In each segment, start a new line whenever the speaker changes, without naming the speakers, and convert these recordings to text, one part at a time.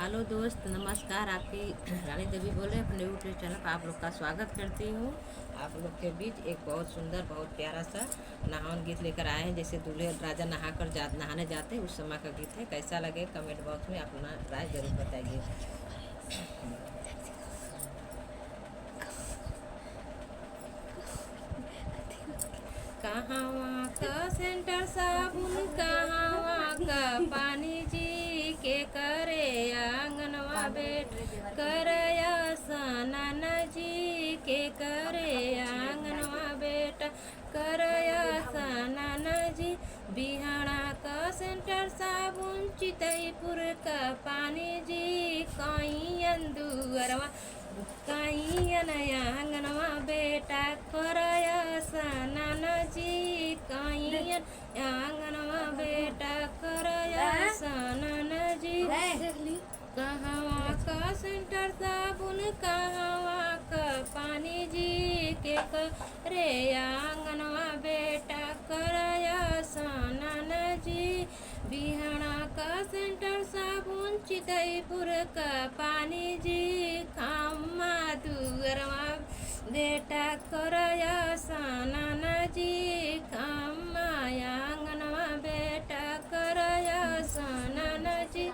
Hello दोस्त, नमस्कार। आपकी रानी देवी बोले अपने यूट्यूब चैनल पर आप लोग का स्वागत करती हूँ। आप लोग के बीच एक बहुत सुंदर, बहुत प्यारा सा नहावन गीत लेकर आए हैं। जैसे दूल्हे राजा नहाने जाते हैं उस समय का गीत है। कैसा लगे कमेंट बॉक्स में अपना राय जरूर बताइए। कहवा का सेंटर साबुन, कहवा का पानी जी के करे आंगनवा बेट करया सनन जी के करे आंगनवा बेटा करया सनन जी। बिहाड़ा का सेंटर साबुन, चितईपुर का पानी जी कहीं अंदुअरवा कहीं आंगनवा बेटा करया सनन जी कहीं आंगनवा बेटा करया सनन जी। कहवा का सेंटर साबुन, कहवा का पानी जी के करे आंगनवा बेटा करया सनन जी। बिहाड़ा का सेंटर साबुन, चितईपुर का पानी जी खम्मा दुअरवा बेटा करया सनन जी खम्मा आंगनवा बेटा करया सनन जी।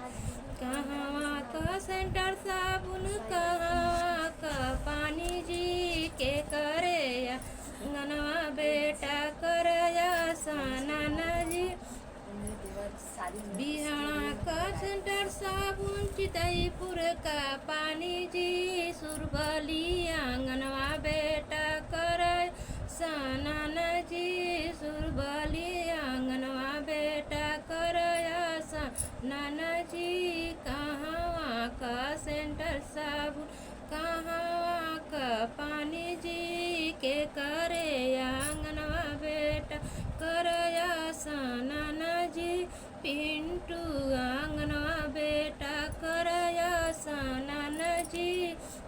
कहवा का सेंटर साबुन, कहवा का पानी जी के करे आंगनवा बेटा करया सनन जी। बिहाड़ा का सेंटर साबुन, चितईपुर का पानी जी सुरबली आंगनवा बेटा करया सनन जी सुरबली आंगनवा बेटा करया सनन जी। कहवा का सेंटर साबुन, कहवा का पानी जी के करे आंगनवा बेटा करया सनन जी। पिंटू आंगनवा बेटा करया सनन जी।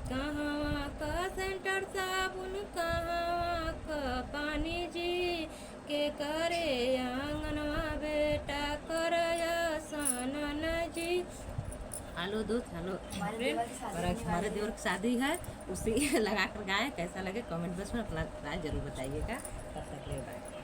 कहवा का सेंटर साबुन, कहवा का पानी जी के करे आंगनवा बेटा करया सनन जी। हेलो दोस्त, हेलो फ्रेंड, और हमारे देवर की शादी है, उसी लगा कर गाएं। कैसा लगे कमेंट बॉक्स में अपना राय जरूर बताइएगा। तब तक ले बाय।